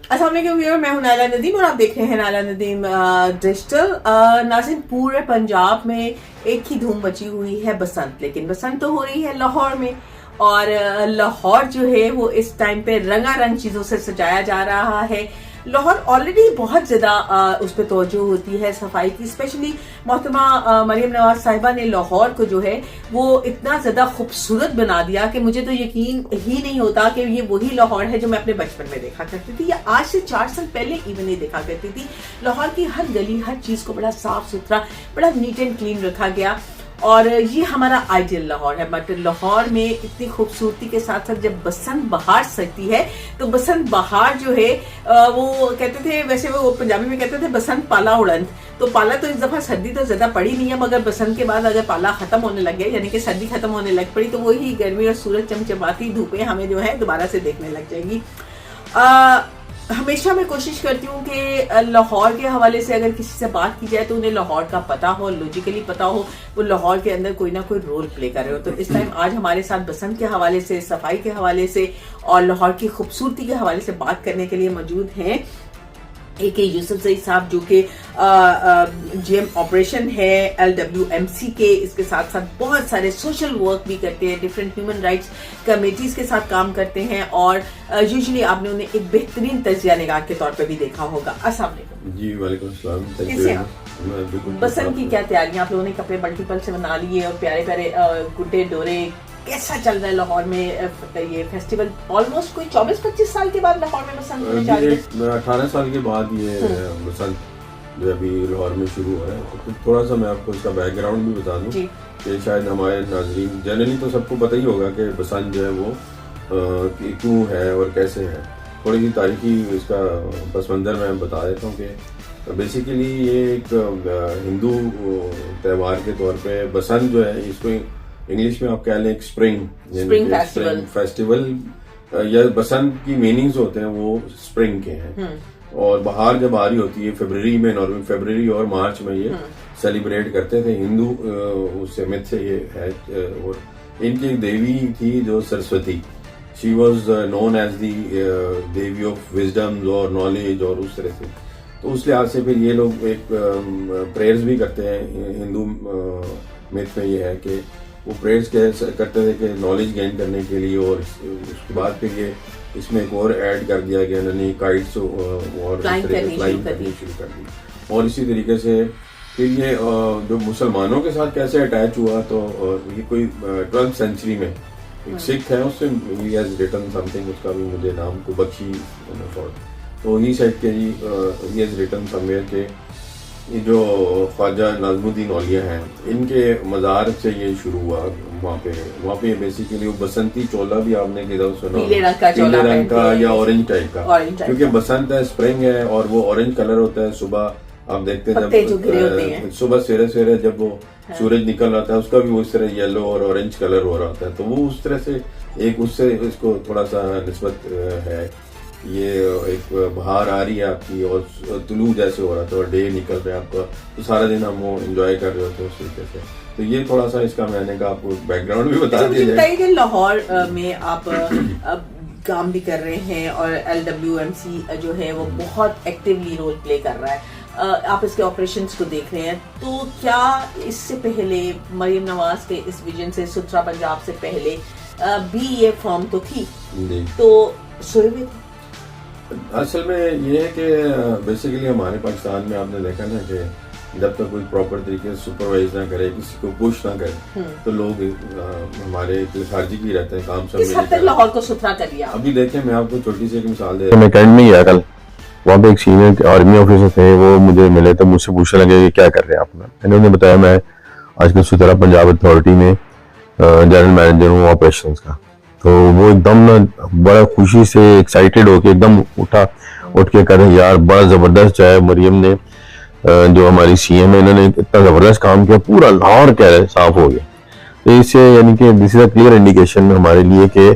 अस्सलाम वालेकुम व्यूअर, मैं हूं नाइला नदीम और आप देख रहे हैं नाइला नदीम डिजिटल। नाज़रीन, पूरे पंजाब में एक ही धूम मची हुई है बसंत, लेकिन बसंत तो हो रही है लाहौर में। और लाहौर जो है वो इस टाइम पे रंगारंग चीजों से सजाया जा रहा है। लाहौर ऑलरेडी बहुत ज्यादा उस पर तवज्जो होती है सफाई की। स्पेशली मोहतरमा मरियम नवाज साहिबा ने लाहौर को जो है वो इतना ज्यादा खूबसूरत बना दिया कि मुझे तो यकीन ही नहीं होता कि ये वही लाहौर है जो मैं अपने बचपन में देखा करती थी, या आज से 4 साल पहले इवन नहीं देखा करती थी। लाहौर की हर गली, हर चीज को बड़ा साफ सुथरा, बड़ा नीट एंड क्लीन रखा गया। और ये हमारा आइडियल लाहौर है। बट लाहौर में इतनी खूबसूरती के साथ साथ जब बसंत बहार सकती है तो बसंत बहार जो है वो कहते थे, वैसे वो पंजाबी में कहते थे बसंत पाला उड़ंत। तो पाला तो इस दफा सर्दी तो ज्यादा पड़ी नहीं है, मगर बसंत के बाद अगर पाला खत्म होने लग गया, यानी कि सर्दी खत्म होने लग पड़ी, तो वही गर्मी और सूरज चमचमाती धूपें हमें जो है दोबारा से देखने लग जाएगी। हमेशा मैं कोशिश करती हूँ कि लाहौर के हवाले से अगर किसी से बात की जाए तो उन्हें लाहौर का पता हो, लॉजिकली पता हो, वो लाहौर के अंदर कोई ना कोई रोल प्ले कर रहे हो। तो इस टाइम आज हमारे साथ बसंत के हवाले से, सफाई के हवाले से और लाहौर की खूबसूरती के हवाले से बात करने के लिए मौजूद हैं AK यूसुफ ज़ई साहब, जो कि GM ऑपरेशन है LWMC के। इसके साथ साथ बहुत सारे सोशल वर्क भी करते हैं, डिफरेंट ह्यूमन राइट्स कमेटीज के साथ काम करते हैं, और यूजुअली आपने उन्हें एक बेहतरीन तजिया निगाह के तौर पर भी देखा होगा। अस्सलाम वालेकुम जी। वालेकुम अस्सलाम। कैसे हैं? बसंत की क्या तैयारियां? आप लोगों ने कपड़े मल्टीपल से बना लिए और प्यारे प्यारे गुड्डे डोरे, कैसा चल रहा है लाहौर में ये फेस्टिवल? ऑलमोस्ट कोई 24-25 साल के बाद लाहौर में बसंत होने जा रही है। 18 साल के बाद ये बसंत जो अभी लाहौर में शुरू हुआ है। तो थोड़ा सा मैं आपको इसका बैकग्राउंड भी बता दूं कि शायद हमारे नाज़रीन जनरली तो सबको पता ही होगा कि बसंत जो है वो क्यों है और कैसे है। थोड़ी सी तारीखी इसका पस मंज़र मैं बता देता हूँ कि बेसिकली ये एक हिंदू त्यौहार के तौर पे बसंत जो है, इसको इंग्लिश में आप कह लें एक स्प्रिंग फेस्टिवल या बसंत की मीनिंग्स होते हैं वो स्प्रिंग के हैं। और बहार जब आ रही होती है फरवरी में, नॉर्मल फरवरी और मार्च में ये सेलिब्रेट करते थे हिंदू उससे मिथ से ये है। और इनकी एक देवी थी जो Saraswati, she was known as the devi of wisdom और नॉलेज और उस तरह से। तो उस लिहाज से फिर ये लोग एक प्रेयर्स भी करते हैं। हिंदू मिथ में ये है कि वो प्रेयर्स करते थे कि नॉलेज गेन करने के लिए, और उसके बाद फिर ये इसमें एक और ऐड कर दिया गया, यानी काइट्स और फ्लाइंग करनी शुरू कर दी। और इसी तरीके से फिर ये जो मुसलमानों के साथ कैसे अटैच हुआ, तो ये कोई 12th सेंचुरी में एक सिख है, उससे ही हैज रिटन समथिंग, उसका भी मुझे नाम को बख्शी, तो ही सेड के ही हैज रिटन समवेयर के ये जो ख्वाजा नाज़मुद्दीन औलिया हैं, इनके मज़ार से ये शुरू हुआ। वहाँ पे बेसिकली वो बसंती चोला भी आपने किधर सुना, पीले रंग का या ऑरेंज टाइप का, क्योंकि बसंत है, स्प्रिंग है, और वो ऑरेंज कलर होता है। सुबह आप देखते हैं जब सुबह सवेरे जब वो सूरज निकल रहा था, उसका भी वो इस तरह येलो और ऑरेंज कलर हो रहा था। तो वो उस तरह से एक उससे इसको थोड़ा सा निस्बत है। ये एक बहार आ रही है आपकी और तुलू जैसे हो रहा था और डे निकल रहा है आपका, तो सारा दिन हम वो एंजॉय कर रहे होते हैं उस तरीके से। तो ये थोड़ा सा इसका मैंने कहा आपको बैकग्राउंड भी बता दिया जाए। लाहौर में आप काम भी कर रहे हैं और LWMC जो है वो बहुत एक्टिवली रोल प्ले कर रहा है। आप इसके ऑपरेशंस को देख रहे हैं, तो क्या इससे पहले मरियम नवाज के इस विजन से, सुथरा पंजाब से पहले भी ये फॉर्म तो थी, तो सोए हुए थे? असल में ये है कि बेसिकली हमारे पाकिस्तान में आपने देखा ना कि जब तक कोई प्रॉपर तरीके से सुपरवाइज ना करे, किसी को पुश ना करे, तो लोग हमारे खारजी भी रहते हैं काम सब लाहौर को सुथरा कर लिया। अभी देखें, मैं आपको छोटी सी एक मिसाल दे, मैं कैंट में गया कल, वहाँ पे एक सीनियर आर्मी ऑफिसर थे, वो मुझे मिले तो मुझसे पूछने लगे कि क्या कर रहे हैं आप। मैंने उन्हें बताया मैं आजकल सुथरा पंजाब अथॉरिटी में जनरल मैनेजर हूँ ऑपरेशंस का। तो वो एकदम ना बड़ा खुशी से एक्साइटेड होके एकदम उठ के कह रहे यार बड़ा जबरदस्त जो है मरियम ने, जो हमारी CM है, इन्होंने इतना जबरदस्त काम किया, पूरा लाहौर कह रहे साफ हो गया। तो इससे यानी कि this is a clear indication हमारे लिए कि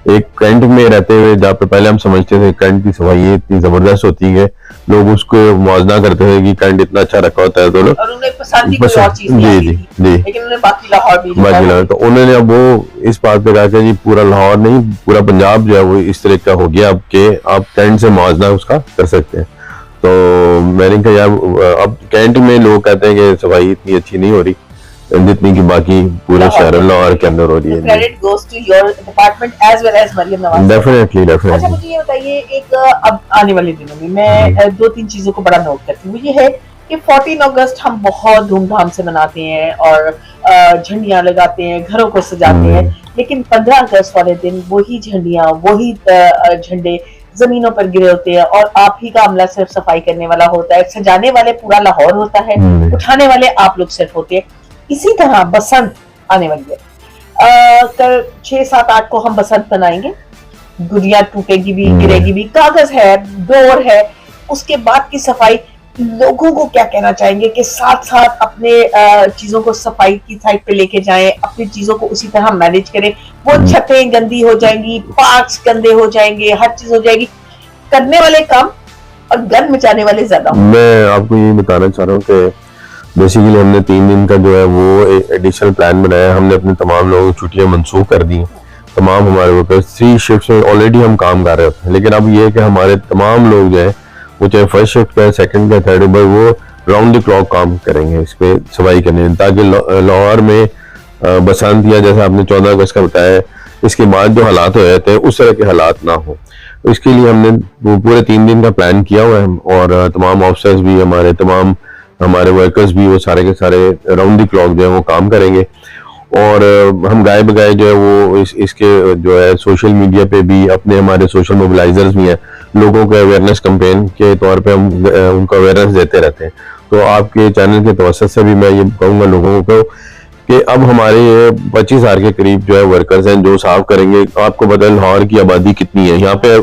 एक कैंट में रहते हुए, जहाँ पे पहले हम समझते थे कैंट की सफाई इतनी जबरदस्त होती है, लोग उसको मुआवजा करते थे कि कैंट इतना अच्छा रखा होता है, तो लोग और उन्हें पसंद ही कोई और चीज नहीं जी आती जी थी। जी लेकिन उन्हें बाकी लाहौर भी बाकी लाहौर, तो उन्होंने अब वो इस बात पे कहा कि जी पूरा लाहौर नहीं, पूरा पंजाब जो है वो इस तरह का हो गया अब के आप कैंट से मुआवजा उसका कर सकते हैं। तो मैंने कहा यार अब कैंट में लोग कहते हैं कि सफाई इतनी अच्छी नहीं हो रही जितनी की बाकी पूरे शहर लाहौर के अंदर हो रही है। Credit goes to your department as well as Maryam Nawaz. Definitely अच्छा डेफिनेटली। मुझे ये बताइए, एक अब आने वाले दिनों में मैं दो तीन चीजों को बड़ा नोट करती हूँ। ये है कि 14 अगस्त हम बहुत धूमधाम से मनाते हैं और झंडियां लगाते हैं, घरों को सजाते हैं, लेकिन 15 अगस्त वाले दिन वही झंडियां, वही झंडे जमीनों पर गिरे होते हैं और आप ही का अमला सिर्फ सफाई करने वाला होता है, सजाने वाले पूरा लाहौर होता है, उठाने वाले आप लोग सिर्फ होते हैं। इसी तरह बसंत आने वाली है, कल 6, 7, 8 को हम बसंत मनाएंगे, गुड़िया टूटेगी भी, गिरेगी भी, कागज है, डोर है, उसके बाद की सफाई। लोगों को क्या कहना चाहेंगे कि साथ साथ अपने चीजों को सफाई की साइड पे लेके जाएं, अपनी चीजों को उसी तरह मैनेज करें। वो छतें गंदी हो जाएंगी, पार्क्स गंदे हो जाएंगे, हर चीज हो जाएगी, करने वाले कम और गंद मचाने वाले ज्यादा। मैं आपको ये बताना चाह रहा हूँ कि बेसिकली हमने 3 दिन का जो है वो एडिशनल प्लान बनाया। हमने अपने तमाम लोगों की छुट्टियां मंसूख कर दी। तमाम हमारे वर्कर्स 3 शिफ्ट में ऑलरेडी हम काम कर रहे होते हैं, लेकिन अब ये है कि हमारे तमाम लोग जो है वो चाहे फर्स्ट शिफ्ट का, सेकंड का, थर्ड का, वो राउंड द क्लॉक काम करेंगे इस पे सफाई करने, ताकि लाहौर में बसंत या जैसे आपने 14 अगस्त का बताया इसके बाद जो हालात हो जाते हैं उस तरह के हालात ना हो। तो इसके लिए हमने पूरे 3 दिन का प्लान किया हुआ है और तमाम ऑफिसर्स भी हमारे, तमाम हमारे वर्कर्स भी, वो सारे के सारे राउंड द क्लॉक जो है वो काम करेंगे। और हम गाय बगाए जो है वो इसके जो है सोशल मीडिया पे भी अपने हमारे सोशल मोबिलाइजर्स भी हैं, लोगों के अवेयरनेस कैंपेन के तौर पे हम उनको अवेयरनेस देते रहते हैं। तो आपके चैनल के तवज्जुह से भी मैं ये कहूँगा लोगों को कि अब हमारे 25,000 के करीब जो है वर्कर्स हैं जो साफ करेंगे। आपको पता है लाहौर की आबादी कितनी है, यहाँ पे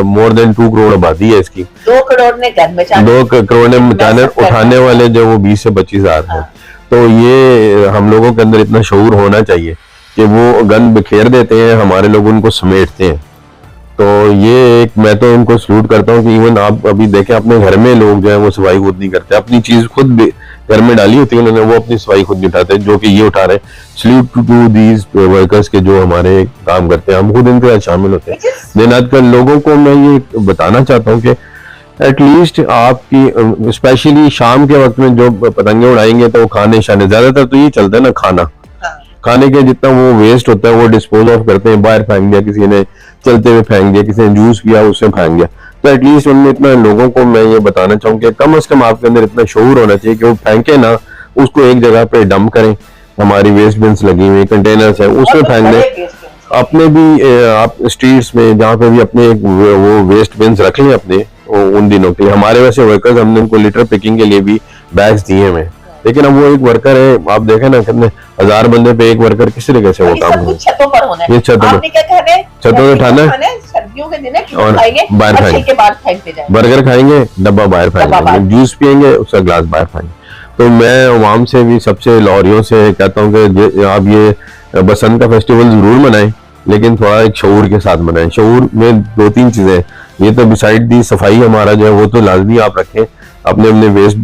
मोर देन 2 करोड़ आबादी है इसकी। 2 करोड़ ने गंद मचाने, 2 करोड़ ने मचाने उठाने वाले जो वो 20 से 25,000 हैं। तो ये हम लोगों के अंदर इतना शऊर होना चाहिए कि वो गंद बिखेर देते हैं, हमारे लोग उनको समेटते हैं। तो ये एक, मैं तो उनको सलूट करता हूँ कि इवन आप अभी देखें अपने घर में लोग जो है वो सफाई खुद नहीं करते, अपनी चीज खुद घर में डाली होती है उन्होंने, वो अपनी सफाई खुद नहीं उठाते, जो कि ये उठा रहे हैं। सल्यूट टू दीज वर्कर्स के जो हमारे काम करते हैं, हम खुद इनके साथ शामिल होते हैं। दिन रात कर लोगों को मैं ये बताना चाहता हूँ कि एटलीस्ट आपकी स्पेशली शाम के वक्त में जो पतंगे उड़ाएंगे तो वो खाने शाने, ज्यादातर तो ये चलता है ना, खाने के जितना वो वेस्ट होता है वो डिस्पोज ऑफ करते हैं, बाहर फेंक दिया, किसी ने चलते हुए फेंक दिया, किसी ने जूस पिया उससे फेंक दिया। तो एटलीस्ट उनमें इतना, लोगों को मैं ये बताना चाहूँ कि कम से कम आपके अंदर इतना शऊर होना चाहिए कि वो फेंके ना, उसको एक जगह पे डंप करें। हमारी वेस्ट बिन्स लगी हुई, कंटेनर्स है, उसमें फेंक दें। अपने भी आप स्ट्रीट्स में जहाँ पे भी अपने वो वेस्ट बिन्स रख लें अपने उन दिनों के लिए। हमारे वैसे वर्कर्स, हमने उनको लिटर पिकिंग के लिए भी बैग्स दिए हैं, लेकिन अब वो एक वर्कर है, आप देखें ना कितने 1000 बंदे पे एक वर्कर किस तरीके से वो काम करे। छतों पर होना है, ये छतों आपने क्या कहना है, छतों पे उठाना है, सर्दियों के दिन है, और खाएंगे बाहर और फेंकेंगे, के बाद फेंकते जाएंगे, बर्गर खाएंगे डब्बा बाहर फेंकेंगे, जूस पियेंगे उसका ग्लास बाहर फेंकेंगे। तो मैं अवाम से भी, सबसे लाहौरियों से कहता हूँ कि आप ये बसंत का फेस्टिवल जरूर मनाएं, लेकिन थोड़ा एक शऊर के साथ मनाएं। शऊर में 2-3 चीजें, ये तो बिसाइड दी सफाई हमारा जो है वो तो लाजमी आप रखें, अपने अपने वेस्ट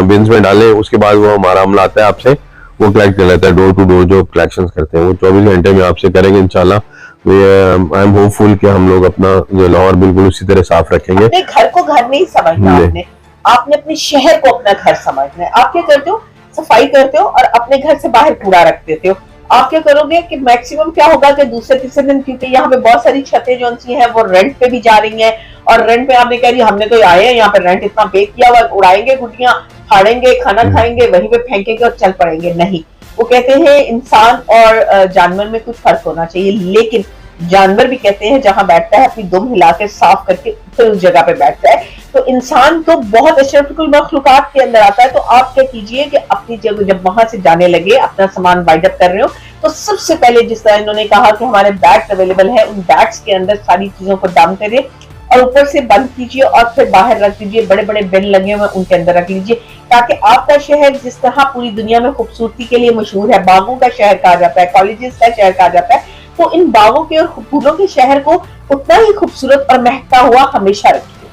बिन्स में डालें, उसके बाद वो हमारा अमला आता है आपसे, वो कलेक्ट कर लेता है। डोर टू डोर जो कलेक्शन करते हैं वो 24 घंटे में आपसे करेंगे इंशाल्लाह। आई एम होपफुल कि हम लोग अपना जो लाहौर बिल्कुल उसी तरह साफ रखेंगे। अपने घर को घर नहीं समझना, आपने अपने शहर को अपना घर समझना है। आप क्या करते हो, सफाई करते हो और अपने घर से बाहर कूड़ा रख देते हो। आप क्या करोगे कि मैक्सिमम क्या होगा कि दूसरे तीसरे दिन, क्योंकि यहाँ पे बहुत सारी छतें जो सी हैं वो रेंट पे भी जा रही हैं, और रेंट पे आपने कह रही हमने तो आए हैं यहाँ पे, रेंट इतना पे किया हुआ, उड़ाएंगे गुटियां, फाड़ेंगे, खाना खाएंगे, वहीं पे फेंकेंगे और चल पड़ेंगे। नहीं, वो कहते हैं इंसान और जानवर में कुछ फर्क होना चाहिए, लेकिन जानवर भी कहते हैं जहां बैठता है अपनी दुम हिला के साफ करके फिर उस जगह पे बैठता है। तो इंसान तो बहुत अशरफुल मखलूकात के अंदर आता है। तो आप क्या कीजिए कि अपनी जगह जब वहां से जाने लगे, अपना सामान वाइड अप कर रहे हो, तो सबसे पहले जिस तरह इन्होंने कहा कि हमारे बैग्स अवेलेबल है, उन बैग्स के अंदर सारी चीजों को डंप करिए और ऊपर से बंद कीजिए और फिर बाहर रख दीजिए। बड़े बड़े बिन लगे हुए उनके अंदर रख लीजिए, ताकि आपका शहर जिस तरह पूरी दुनिया में खूबसूरती के लिए मशहूर है, बागों का शहर कहा जाता है, कॉलेजेस का शहर कहा जाता है, तो इन बागों के और फूलों के शहर को उतना ही खूबसूरत और महकता हुआ हमेशा रखिए।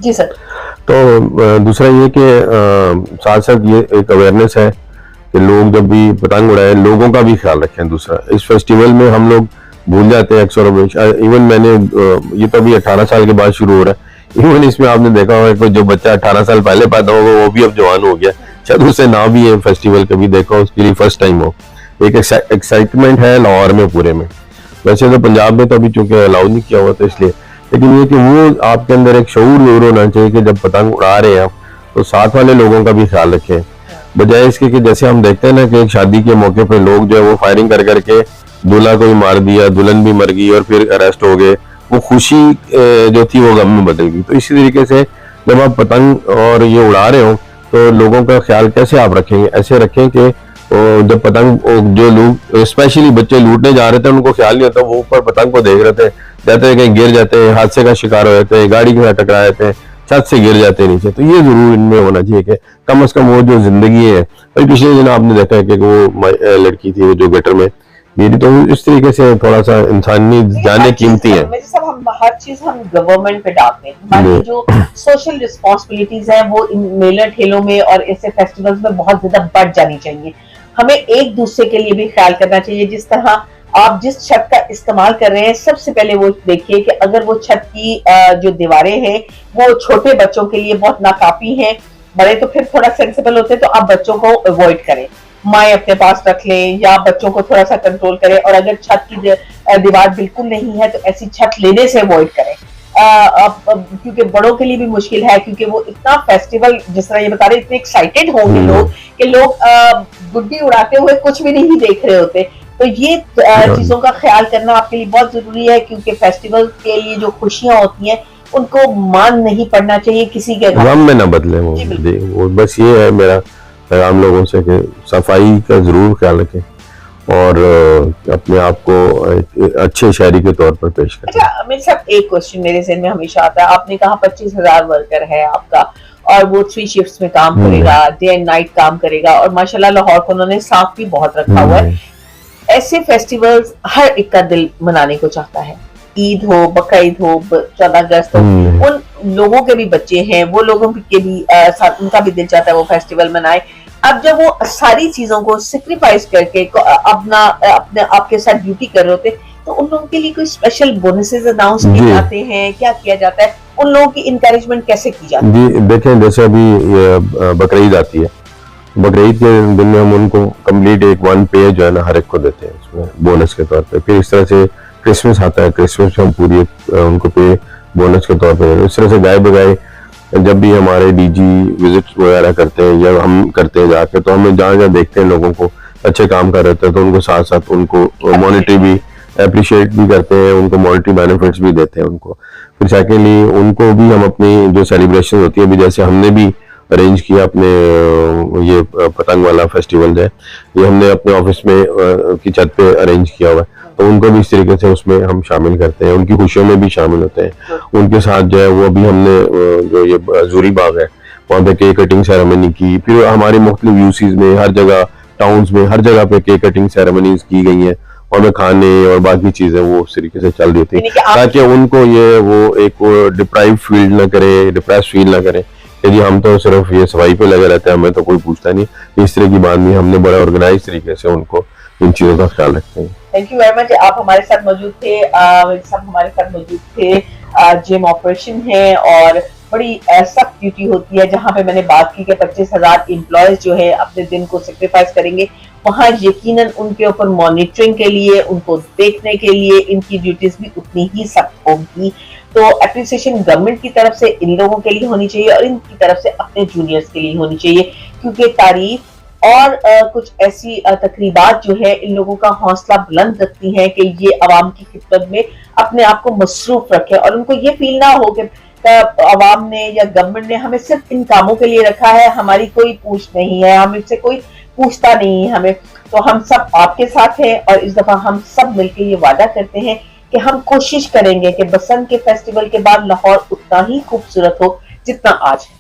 जी सर। तो दूसरा ये कि साथ साथ ये एक अवेयरनेस है कि लोग जब भी पतंग उड़ाए लोगों का भी ख्याल रखें। दूसरा, इस फेस्टिवल में हम लोग भूल जाते हैं अक्सर। इवन मैंने ये तो अभी 18 साल के बाद शुरू हो रहा है। इवन इसमें आपने देखा होगा कि जो बच्चा 18 साल पहले पैदा होगा वो भी अब जवान हो गया, शायद उसे ना भी ये फेस्टिवल कभी देखा हो, उसके लिए फर्स्ट टाइम हो। एक एक्साइटमेंट है लाहौर में पूरे में। वैसे तो पंजाब में तो अभी चूंकि अलाउ नहीं किया हुआ तो इसलिए, लेकिन ये कि वो आपके अंदर एक शऊर जरूर होना चाहिए कि जब पतंग उड़ा रहे हैं आप तो साथ वाले लोगों का भी ख्याल रखें। बजाय इसके कि जैसे हम देखते हैं ना कि एक शादी के मौके पे लोग जो है वो फायरिंग कर करके दूल्हा को भी मार दिया, दुल्हन भी मर गई और फिर अरेस्ट हो गए, वो खुशी जो थी वो गम में बदल गई। तो इसी तरीके से जब आप पतंग और ये उड़ा रहे हो तो लोगों का ख्याल कैसे आप रखेंगे? ऐसे रखें कि जब पतंग जो लोग स्पेशली बच्चे लूटने जा रहे थे उनको ख्याल नहीं होता, वो ऊपर पतंग को देख रहे थे, जाते हैं कहीं गिर जाते हैं, हादसे का शिकार हो जाते हैं, गाड़ी के साथ टकरा जाते हैं, छत से गिर जाते हैं नीचे। तो ये जरूर इनमें होना चाहिए कि कम से कम वो जो जिंदगी है। और पिछले दिन आपने देखा है कि वो लड़की थी जो गटर में गिरी, तो इस तरीके से थोड़ा सा इंसानी जाने कीमती है। हम हर चीज हम गवर्नमेंट पे डालते हैं, हमारी जो सोशल रिस्पॉन्सिबिलिटीज है वो इन मेला ठेलों में और ऐसे फेस्टिवल्स में बहुत ज्यादा बढ़ जानी चाहिए। हमें एक दूसरे के लिए भी ख्याल करना चाहिए। जिस तरह आप जिस छत का इस्तेमाल कर रहे हैं, सबसे पहले वो देखिए कि अगर वो छत की जो दीवारें हैं वो छोटे बच्चों के लिए बहुत नाकाफी हैं, बड़े तो फिर थोड़ा सेंसिबल होते हैं, तो आप बच्चों को अवॉइड करें, माएँ अपने पास रख लें या बच्चों को थोड़ा सा कंट्रोल करें। और अगर छत की दीवार बिल्कुल नहीं है तो ऐसी छत लेने से अवॉइड करें। क्योंकि बड़ों के लिए भी मुश्किल है, क्योंकि वो इतना फेस्टिवल जिस तरह ये बता रहे इतने एक्साइटेड होंगे लोग कि लोग गुड्डी उड़ाते हुए कुछ भी नहीं देख रहे होते। तो ये चीजों का ख्याल करना आपके लिए बहुत जरूरी है, क्योंकि फेस्टिवल के लिए जो खुशियां होती हैं उनको मान नहीं पड़ना चाहिए किसी के गम में ना बदले वो बस ये है मेरा पैगाम लोगों से कि सफाई का जरूर ख्याल रखें और अपने आप को एक अच्छे शहरी के तौर पर पेश करें। अच्छा, मेरे साथ एक क्वेश्चन मेरे ज़हन में हमेशा आता है। आपने कहा 25,000 वर्कर है आपका और वो 3 शिफ्ट्स में काम करेगा, डे एंड नाइट काम करेगा, और माशाल्लाह लाहौर को उन्होंने साफ भी बहुत रखा हुआ है। ऐसे फेस्टिवल्स हर एक का दिल मनाने को चाहता है, ईद हो, बकरीद हो, 14 अगस्त हो, उन लोगों के भी बच्चे हैं, वो लोगों के भी उनका भी दिल चाहता है वो फेस्टिवल मनाए। अब जब वो सारी चीजों को सेक्रीफाइस करके अपने आपके साथ ड्यूटी कर रहे होते, तो उन लोगों के लिए कोई स्पेशल बोनसेस अनाउंस किए जाते हैं, क्या किया जाता है, उन लोगों की इंकरेजमेंट कैसे की जाती है? जी देखें, जैसे अभी बकरीद आती है, बकरीद के दिन में हम उनको कंप्लीट एक 1 पे जो है ना हर एक को देते हैं उसमें बोनस के तौर पे। फिर इस तरह से क्रिसमस आता है, क्रिसमस में हम पूरी उनको पे बोनस के तौर पे। इस तरह से गाय बगाए जब भी हमारे डीजी विजिट वगैरह करते हैं या हम करते हैं जाके, तो हमें जहाँ जहाँ देखते हैं लोगों को अच्छे काम कर रहे थे तो उनको साथ साथ उनको मॉनिटरी भी अप्रिशिएट भी करते हैं, उनको मॉनिटरी बेनिफिट्स भी देते हैं उनको। फिर सेकेंडली उनको भी हम अपनी जो सेलिब्रेशन होती है, अभी जैसे हमने भी अरेंज किया अपने ये पतंग वाला फेस्टिवल है, ये हमने अपने ऑफिस में की छत पे अरेंज किया हुआ है, तो उनको भी इस तरीके से उसमें हम शामिल करते हैं, उनकी खुशियों में भी शामिल होते हैं। उनके साथ जो है वो अभी हमने जो ये जूरी बाग है वहाँ पे केक कटिंग सेरेमनी की। फिर हमारी मुख्तलिफ यूसीज में हर जगह, टाउन्स में हर जगह पे केक कटिंग सेरेमनीज की गई हैं और में खाने और बाकी चीजें वो उस तरीके से चल रही थी ताकि उनको ये वो एक डिप्राइव फील ना करे, डिप्रेस फील ना करे कि जी हम तो सिर्फ ये सफाई पे लगे रहते हैं, हमें तो कोई पूछता नहीं। इस तरह की बात नहीं, हमने बड़ा ऑर्गेनाइज तरीके से उनको इन चीजों का ख्याल रखते हैं। थैंक यू वेरी मच, आप हमारे साथ मौजूद थे, सब हमारे साथ मौजूद थे। जिम ऑपरेशन है और बड़ी सख्त ड्यूटी होती है, जहाँ पे मैंने बात की कि 25,000 एम्प्लॉयज जो है अपने दिन को सेक्रीफाइस करेंगे, वहाँ यकीनन उनके ऊपर मॉनिटरिंग के लिए, उनको देखने के लिए इनकी ड्यूटीज भी उतनी ही सख्त होगी। तो एप्रिसिएशन गवर्नमेंट की तरफ से इन लोगों के लिए होनी चाहिए और इनकी तरफ से अपने जूनियर्स के लिए होनी चाहिए, क्योंकि तारीफ और कुछ ऐसी तकरीबात जो है इन लोगों का हौसला बुलंद रखती हैं कि ये आवाम की खिदमत में अपने आप को मसरूफ रखे और उनको ये फील ना हो कि आवाम ने या गवर्नमेंट ने हमें सिर्फ इन कामों के लिए रखा है, हमारी कोई पूछ नहीं है, हमसे कोई पूछता नहीं है हमें। तो हम सब आपके साथ हैं और इस दफा हम सब मिलकर ये वादा करते हैं कि हम कोशिश करेंगे कि बसंत के फेस्टिवल के बाद लाहौर उतना ही खूबसूरत हो जितना आज है।